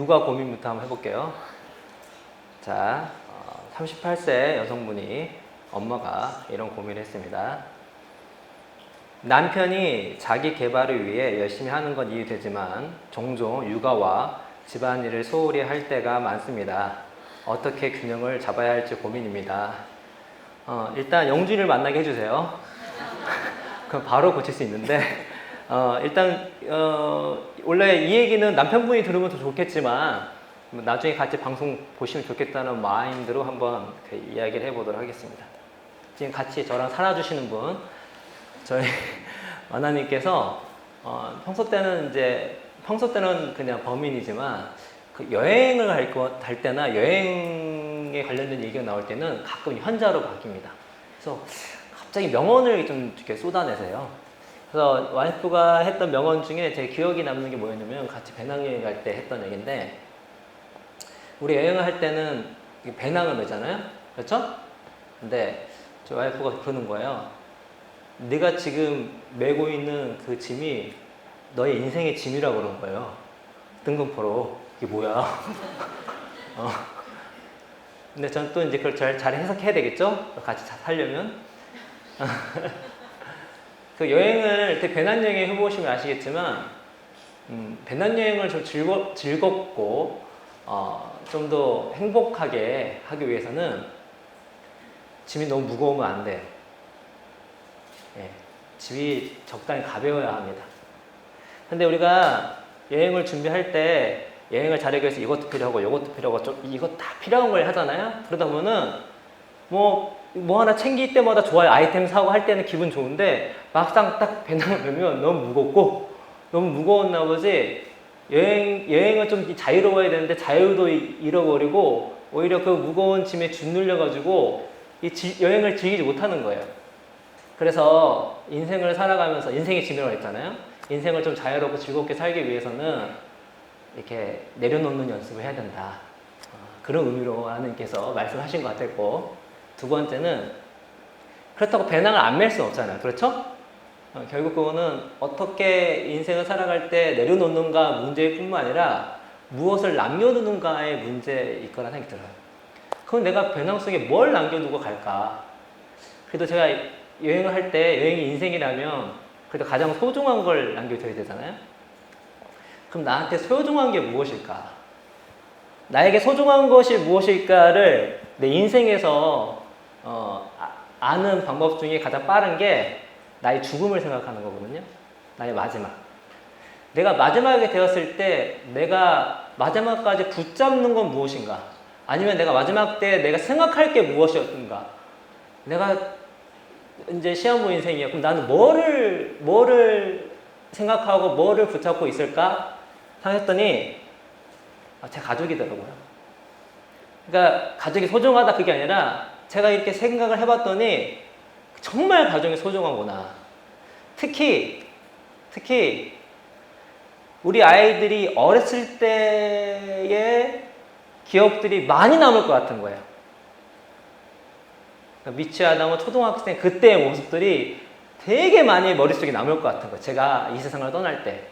육아 고민부터 한번 해볼게요. 자, 38세 여성분이 엄마가 이런 고민을 했습니다. 남편이 자기 개발을 위해 열심히 하는 건 이해되지만 종종 육아와 집안일을 소홀히 할 때가 많습니다. 어떻게 균형을 잡아야 할지 고민입니다. 일단 영준이를 만나게 해주세요. 그럼 바로 고칠 수 있는데 일단 원래 이 얘기는 남편분이 들으면 더 좋겠지만 나중에 같이 방송 보시면 좋겠다는 마인드로 한번 이야기를 해보도록 하겠습니다. 지금 같이 저랑 살아주시는 분, 저희 마나님께서 평소 때는 그냥 범인이지만 그 여행을 갈 때나 여행에 관련된 얘기가 나올 때는 가끔 현자로 바뀝니다. 그래서 갑자기 명언을 좀 이렇게 쏟아내세요. 그래서 와이프가 했던 명언 중에 제 기억이 남는 게 뭐였냐면 같이 배낭여행 갈 때 했던 얘기인데, 우리 여행을 할 때는 배낭을 메잖아요, 그렇죠? 근데 저 와이프가 그러는 거예요. 네가 지금 메고 있는 그 짐이 너의 인생의 짐이라고 그런 거예요. 등급표로. 이게 뭐야? 근데 전 또 이제 그걸 잘 해석해야 되겠죠? 같이 살려면. 그 여행을, 배낭여행 해보시면 아시겠지만, 배낭여행을 좀 즐겁고, 좀 더 행복하게 하기 위해서는 짐이 너무 무거우면 안 돼요. 예, 짐이 적당히 가벼워야 합니다. 근데 우리가 여행을 준비할 때 여행을 잘하기 위해서 이것도 필요하고 이것도 필요하고 이것 다 필요한 걸 하잖아요. 그러다 보면은 뭐 하나 챙길 때마다 좋아요. 아이템 사고 할 때는 기분 좋은데 막상 딱 배낭을 메면 너무 무겁고, 너무 무거웠나 보지. 여행은 좀 자유로워야 되는데 자유도 잃어버리고 오히려 그 무거운 짐에 짓눌려가지고 여행을 즐기지 못하는 거예요. 그래서 인생을 살아가면서, 인생의 짐이라고 했잖아요. 인생을 좀 자유롭고 즐겁게 살기 위해서는 이렇게 내려놓는 연습을 해야 된다. 그런 의미로 하나님께서 말씀하신 것 같았고, 두 번째는 그렇다고 배낭을 안 맬 수는 없잖아요. 그렇죠? 결국 그거는 어떻게 인생을 살아갈 때 내려놓는가 문제일 뿐만 아니라 무엇을 남겨두는가의 문제일 거라 생각이 들어요. 그럼 내가 배낭 속에 뭘 남겨두고 갈까? 그래도 제가 여행을 할 때, 여행이 인생이라면 그래도 가장 소중한 걸 남겨둬야 되잖아요. 그럼 나한테 소중한 게 무엇일까? 나에게 소중한 것이 무엇일까를 내 인생에서 아는 방법 중에 가장 빠른 게 나의 죽음을 생각하는 거거든요. 나의 마지막. 내가 마지막에 되었을 때 내가 마지막까지 붙잡는 건 무엇인가? 아니면 내가 마지막 때 내가 생각할 게 무엇이었던가? 내가 이제 시한부 인생이야. 그럼 나는 뭐를 생각하고 뭐를 붙잡고 있을까? 생각했더니 제 가족이더라고요. 그러니까 가족이 소중하다 그게 아니라 제가 이렇게 생각을 해봤더니 정말 가족이 소중하구나. 특히 우리 아이들이 어렸을 때의 기억들이 많이 남을 것 같은 거예요. 그러니까 미취하다면 초등학생 그때의 모습들이 되게 많이 머릿속에 남을 것 같은 거예요. 제가 이 세상을 떠날 때.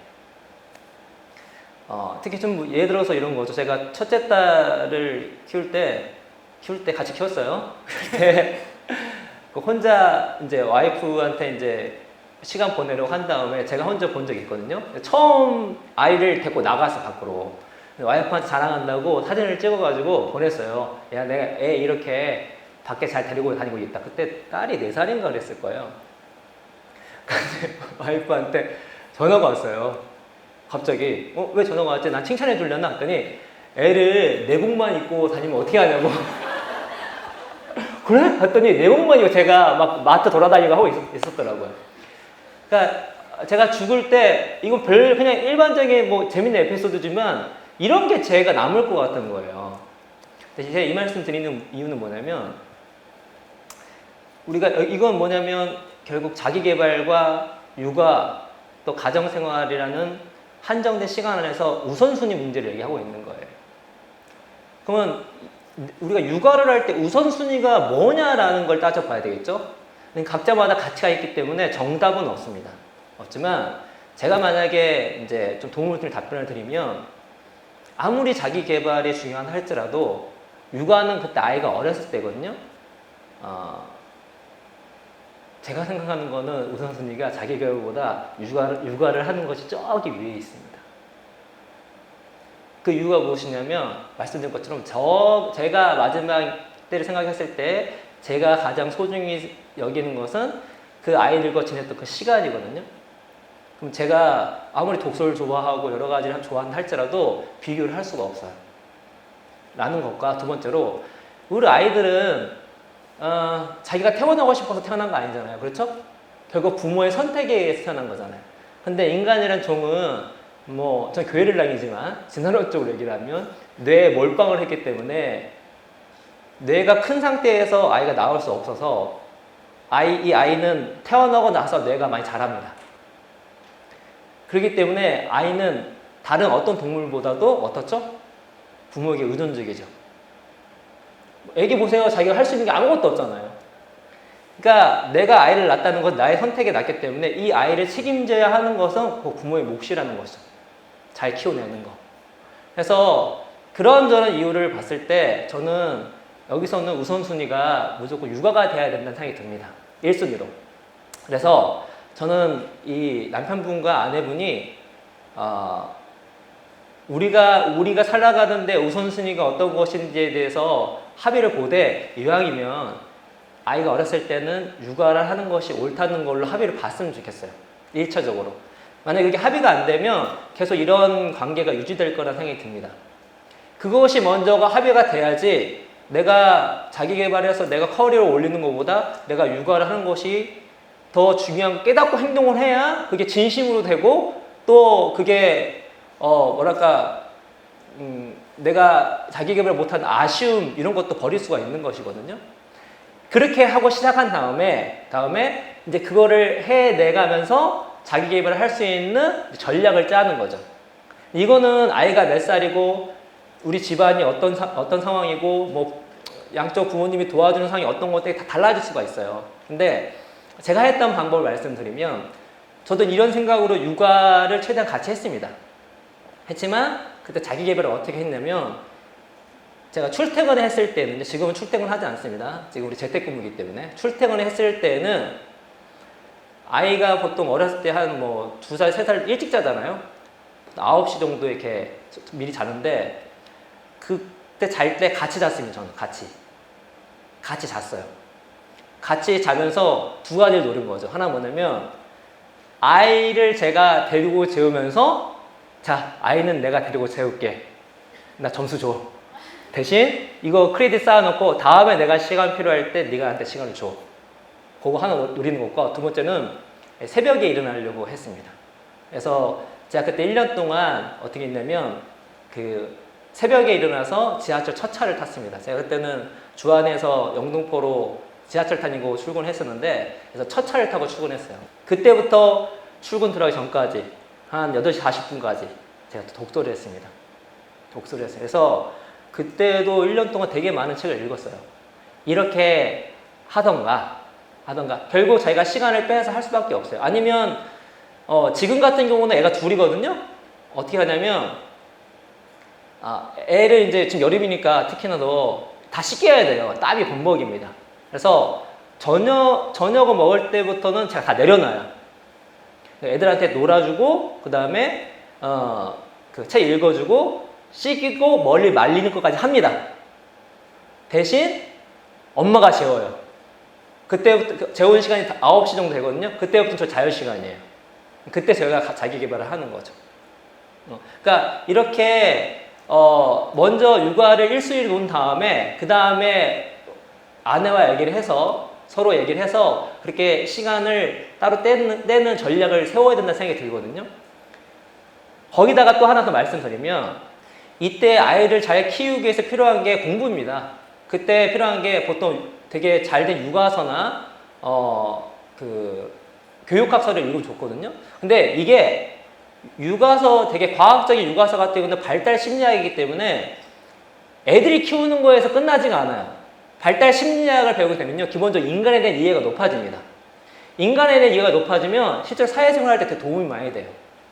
특히 좀 예를 들어서 이런 거죠. 제가 첫째 딸을 키울 때 같이 키웠어요. 그때 혼자 이제 와이프한테 이제 시간 보내려고 한 다음에 제가 혼자 본 적이 있거든요. 처음 아이를 데리고 나가서 밖으로 와이프한테 자랑한다고 사진을 찍어가지고 보냈어요. 야, 내가 애 이렇게 밖에 잘 데리고 다니고 있다. 그때 딸이 4살인가 그랬을 거예요. 근데 와이프한테 전화가 왔어요. 갑자기 왜 전화가 왔지? 난 칭찬해 주려나? 했더니 애를 내복만 입고 다니면 어떻게 하냐고. 그래? 했더니 내복만 입고 제가 막 마트 돌아다니고 하고 있었더라고요. 그러니까 제가 죽을 때 이건 그냥 일반적인 뭐 재밌는 에피소드지만 이런 게 제가 남을 것 같은 거예요. 제가 이 말씀 드리는 이유는 뭐냐면 이건 뭐냐면 결국 자기 개발과 육아 또 가정생활이라는 한정된 시간 안에서 우선순위 문제를 얘기하고 있는 거예요. 그러면 우리가 육아를 할 때 우선순위가 뭐냐라는 걸 따져봐야 되겠죠? 각자마다 가치가 있기 때문에 정답은 없습니다. 없지만 제가 만약에 이제 좀 도움을 드릴 답변을 드리면 아무리 자기 개발이 중요한 할지라도 육아는 그때 아이가 어렸을 때거든요. 제가 생각하는 거는 우선순위가 자기 개발보다 육아를 하는 것이 저기 위에 있습니다. 그 이유가 무엇이냐면 말씀드린 것처럼 제가 마지막 때를 생각했을 때 제가 가장 소중히 여기는 것은 그 아이들과 지냈던 그 시간이거든요. 그럼 제가 아무리 독서를 좋아하고 여러 가지를 좋아한다 할지라도 비교를 할 수가 없어요. 라는 것과 두 번째로 우리 아이들은 자기가 태어나고 싶어서 태어난 거 아니잖아요. 그렇죠? 결국 부모의 선택에 의해서 태어난 거잖아요. 근데 인간이란 종은 전 교회를 다니지만 진화론적으로 얘기를 하면 뇌에 몰빵을 했기 때문에 뇌가 큰 상태에서 아이가 나올 수 없어서 이 아이는 태어나고 나서 뇌가 많이 자랍니다. 그렇기 때문에 아이는 다른 어떤 동물보다도 어떻죠? 부모에게 의존적이죠. 애기 보세요. 자기가 할 수 있는 게 아무것도 없잖아요. 그러니까 내가 아이를 낳았다는 건 나의 선택에 낳기 때문에 이 아이를 책임져야 하는 것은 그 부모의 몫이라는 것이죠. 잘 키워내는 거. 그래서 그런저런 이유를 봤을 때 저는 여기서는 우선순위가 무조건 육아가 돼야 된다는 생각이 듭니다. 1순위로. 그래서 저는 이 남편분과 아내분이 우리가 살아가는데 우선순위가 어떤 것인지에 대해서 합의를 보되 이왕이면 아이가 어렸을 때는 육아를 하는 것이 옳다는 걸로 합의를 봤으면 좋겠어요. 1차적으로. 만약에 이게 합의가 안 되면 계속 이런 관계가 유지될 거라는 생각이 듭니다. 그것이 먼저가 합의가 돼야지 내가 자기 개발해서 내가 커리어를 올리는 것보다 내가 육아를 하는 것이 더 중요한 깨닫고 행동을 해야 그게 진심으로 되고 또 그게 내가 자기 개발 못한 아쉬움 이런 것도 버릴 수가 있는 것이거든요. 그렇게 하고 시작한 다음에 이제 그거를 해내가면서 자기 개발을 할 수 있는 전략을 짜는 거죠. 이거는 아이가 몇 살이고 우리 집안이 어떤 상황이고 양쪽 부모님이 도와주는 상황이 어떤 것들이 다 달라질 수가 있어요. 근데 제가 했던 방법을 말씀드리면 저도 이런 생각으로 육아를 최대한 같이 했습니다. 했지만 그때 자기 개발을 어떻게 했냐면 제가 출퇴근을 했을 때는 지금은 출퇴근을 하지 않습니다. 지금 우리 재택근무이기 때문에 출퇴근을 했을 때는 아이가 보통 어렸을 때 한 2살, 3살 일찍 자잖아요. 9시 정도 이렇게 미리 자는데 그때 잘 때 같이 잤습니다. 저는 같이 잤어요. 같이 자면서 두 가지를 노린 거죠. 하나 뭐냐면 아이를 제가 데리고 재우면서 자, 아이는 내가 데리고 재울게. 나 점수 줘. 대신 이거 크레딧 쌓아놓고 다음에 내가 시간 필요할 때 네가 나한테 시간을 줘. 그거 하나 노리는 것과 두 번째는 새벽에 일어나려고 했습니다. 그래서 제가 그때 1년 동안 어떻게 했냐면 새벽에 일어나서 지하철 첫 차를 탔습니다. 제가 그때는 주안에서 영등포로 지하철 타고 출근했었는데 그래서 첫 차를 타고 출근했어요. 그때부터 출근 들어가기 전까지 한 8시 40분까지 제가 독서를 했습니다. 그래서 그때도 1년 동안 되게 많은 책을 읽었어요. 이렇게 하던가 결국 자기가 시간을 빼서 할 수밖에 없어요. 아니면 지금 같은 경우는 애가 둘이거든요. 어떻게 하냐면 애를 이제 지금 여름이니까 특히나 다 씻겨야 돼요. 땀이 범벅입니다. 그래서 저녁을 먹을 때부터는 제가 다 내려놔요. 애들한테 놀아주고 그 다음에 책 읽어주고 씻기고 멀리 말리는 것까지 합니다. 대신 엄마가 재워요. 그때부터 재우는 시간이 9시 정도 되거든요. 그때부터 저 자유 시간이에요. 그때 제가 자기 개발을 하는 거죠. 그러니까 이렇게 먼저 육아를 1순위로 놓은 다음에 그 다음에 아내와 얘기를 해서 서로 얘기를 해서 그렇게 시간을 따로 떼는 전략을 세워야 된다는 생각이 들거든요. 거기다가 또 하나 더 말씀드리면 이때 아이를 잘 키우기 위해서 필요한 게 공부입니다. 그때 필요한 게 보통 되게 잘된 육아서나 교육학서를 읽으면 좋거든요. 근데 이게 육아서 되게 과학적인 육아서 같은 경우는 발달 심리학이기 때문에 애들이 키우는 거에서 끝나지가 않아요. 발달 심리학을 배우게 되면요, 기본적으로 인간에 대한 이해가 높아집니다. 인간에 대한 이해가 높아지면 실제로 사회생활 할 때 되게 도움이 많이 돼요.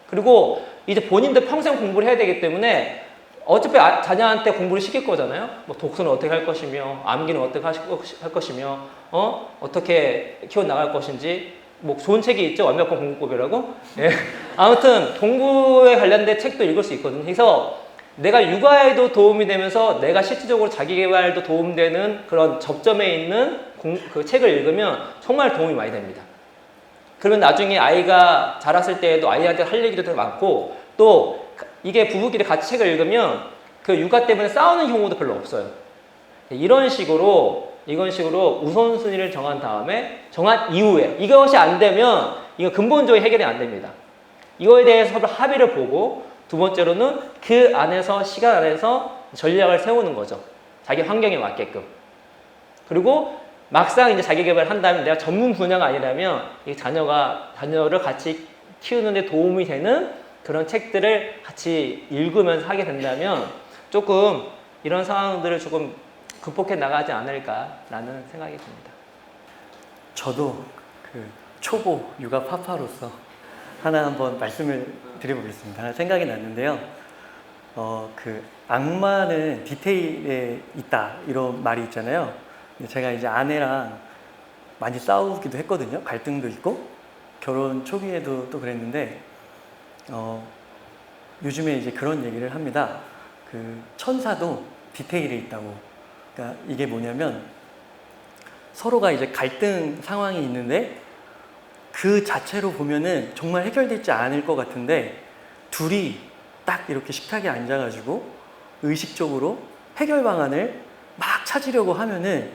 그리고 이제 본인도 평생 공부를 해야 되기 때문에 어차피 자녀한테 공부를 시킬 거잖아요. 뭐 독서는 어떻게 할 것이며, 암기는 어떻게 할 것이며, 어떻게 키워 나갈 것인지, 뭐 좋은 책이 있죠. 완벽한 공부법이라고. 예. 아무튼 공부에 관련된 책도 읽을 수 있거든요. 그래서 내가 육아에도 도움이 되면서 내가 실질적으로 자기 개발도 도움되는 그런 접점에 있는 그 책을 읽으면 정말 도움이 많이 됩니다. 그러면 나중에 아이가 자랐을 때에도 아이한테 할 얘기도 더 많고, 또 이게 부부끼리 같이 책을 읽으면 그 육아 때문에 싸우는 경우도 별로 없어요. 이런 식으로 우선순위를 정한 다음에 정한 이후에 이것이 안 되면 이거 근본적인 해결이 안 됩니다. 이거에 대해서 서로 합의를 보고, 두 번째로는 그 안에서 시간 안에서 전략을 세우는 거죠. 자기 환경에 맞게끔. 그리고 막상 이제 자기 개발을 한다면 내가 전문 분야가 아니라면 이 자녀를 같이 키우는데 도움이 되는 그런 책들을 같이 읽으면서 하게 된다면 조금 이런 상황들을 조금 극복해 나가지 않을까라는 생각이 듭니다. 저도 그 초보 육아 파파로서 하나 한번 말씀을 드려보겠습니다. 하나 생각이 났는데요. 그 악마는 디테일에 있다 이런 말이 있잖아요. 제가 이제 아내랑 많이 싸우기도 했거든요. 갈등도 있고 결혼 초기에도 또 그랬는데 요즘에 이제 그런 얘기를 합니다. 그 천사도 디테일에 있다고. 그러니까 이게 뭐냐면 서로가 이제 갈등 상황이 있는데 그 자체로 보면은 정말 해결되지 않을 것 같은데 둘이 딱 이렇게 식탁에 앉아가지고 의식적으로 해결 방안을 막 찾으려고 하면은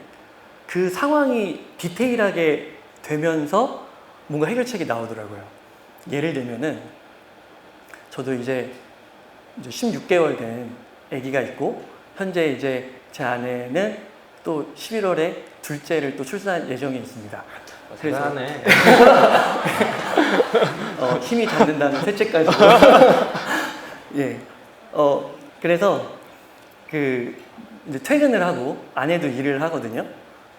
그 상황이 디테일하게 되면서 뭔가 해결책이 나오더라고요. 예를 들면은 저도 이제 16개월 된 아기가 있고 현재 이제 제 아내는 또 11월에 둘째를 또 출산 예정에 있습니다. 대단하네. 힘이 닿는다는 셋째까지. 예. 그래서 그 이제 퇴근을 하고 아내도 일을 하거든요.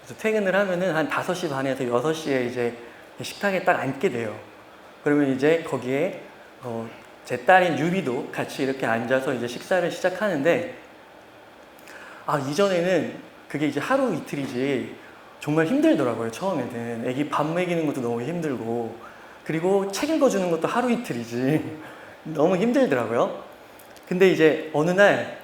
그래서 퇴근을 하면은 한 5시 반에서 6시에 이제 식탁에 딱 앉게 돼요. 그러면 이제 거기에 제 딸인 유비도 같이 이렇게 앉아서 이제 식사를 시작하는데, 이전에는 그게 이제 하루 이틀이지 정말 힘들더라고요. 처음에는 애기 밥 먹이는 것도 너무 힘들고, 그리고 책 읽어주는 것도 하루 이틀이지 너무 힘들더라고요. 근데 이제 어느 날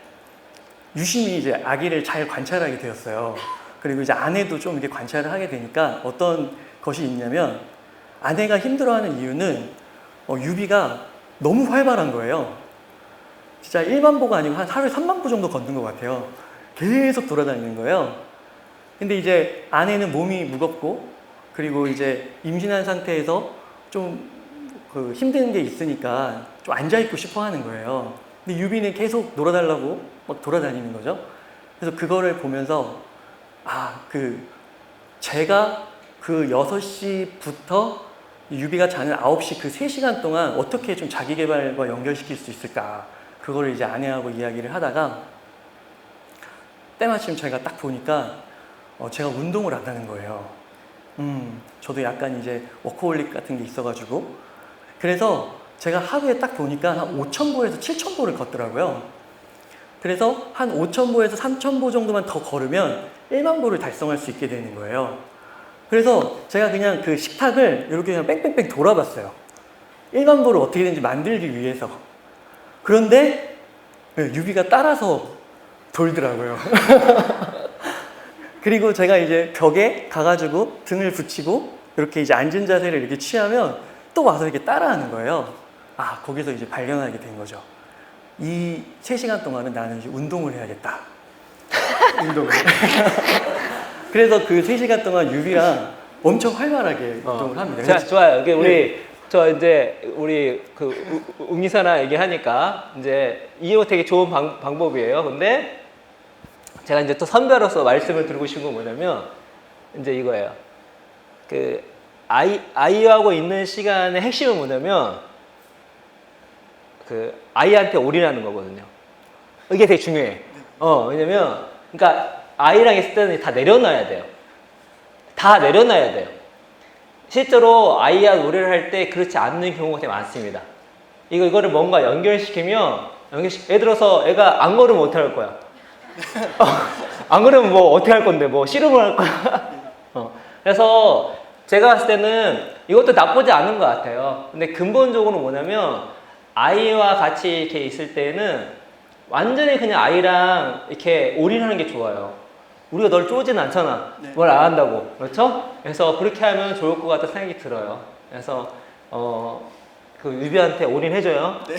유심히 이제 아기를 잘 관찰하게 되었어요. 그리고 이제 아내도 좀 이렇게 관찰을 하게 되니까 어떤 것이 있냐면, 아내가 힘들어하는 이유는 유비가 너무 활발한 거예요. 진짜 1만보가 아니고 한 하루에 3만보 정도 걷는 것 같아요. 계속 돌아다니는 거예요. 근데 이제 아내는 몸이 무겁고, 그리고 이제 임신한 상태에서 좀 그 힘든 게 있으니까 좀 앉아있고 싶어 하는 거예요. 근데 유비는 계속 놀아달라고 막 돌아다니는 거죠. 그래서 그거를 보면서 제가 그 6시부터 유비가 자는 9시 그 3시간 동안 어떻게 좀 자기 개발과 연결시킬 수 있을까, 그거를 이제 아내하고 이야기를 하다가 때마침 제가 딱 보니까 제가 운동을 한다는 거예요. 저도 약간 이제 워커홀릭 같은 게 있어가지고, 그래서 제가 하루에 딱 보니까 한 5,000보에서 7,000보를 걷더라고요. 그래서 한 5,000보에서 3,000보 정도만 더 걸으면 1만보를 달성할 수 있게 되는 거예요. 그래서 제가 그냥 그 식탁을 이렇게 그냥 뺑뺑뺑 돌아봤어요. 1만보를 어떻게든지 만들기 위해서. 그런데 유비가 따라서 돌더라고요. 그리고 제가 이제 벽에 가가지고 등을 붙이고 이렇게 이제 앉은 자세를 이렇게 취하면 또 와서 이렇게 따라하는 거예요. 거기서 이제 발견하게 된 거죠. 이 3시간 동안은 나는 이제 운동을 해야겠다. 운동을. 그래서 그 3시간 동안 유비랑 엄청 활발하게 운동을 합니다. 자, 좋아요. 우리 그 웅이사나 얘기하니까 이제 이거 되게 좋은 방법이에요. 근데 제가 이제 또 선배로서 말씀을 드리고 싶은 건 뭐냐면 이제 이거예요. 그 아이하고 있는 시간의 핵심은 뭐냐면 그 아이한테 올인하는 거거든요. 이게 되게 중요해. 왜냐면 그러니까 아이랑 있을 때는 다 내려놔야 돼요. 다 내려놔야 돼요. 실제로 아이와 노래를 할 때 그렇지 않는 경우가 되게 많습니다. 이거를 뭔가 연결시키면 영기 씨, 예를 들어서 애가 안 걸으면 어떻게 할 거야? 안 걸으면 뭐 어떻게 할 건데? 뭐 씨름을 할 거야? 그래서 제가 봤을 때는 이것도 나쁘지 않은 것 같아요. 근데 근본적으로 뭐냐면 아이와 같이 이렇게 있을 때는 완전히 그냥 아이랑 이렇게 올인하는 게 좋아요. 우리가 널 쪼진 않잖아. 네. 뭘 안 한다고. 그렇죠? 그래서 그렇게 하면 좋을 것 같다는 생각이 들어요. 그래서 그 유비한테 올인해줘요. 네.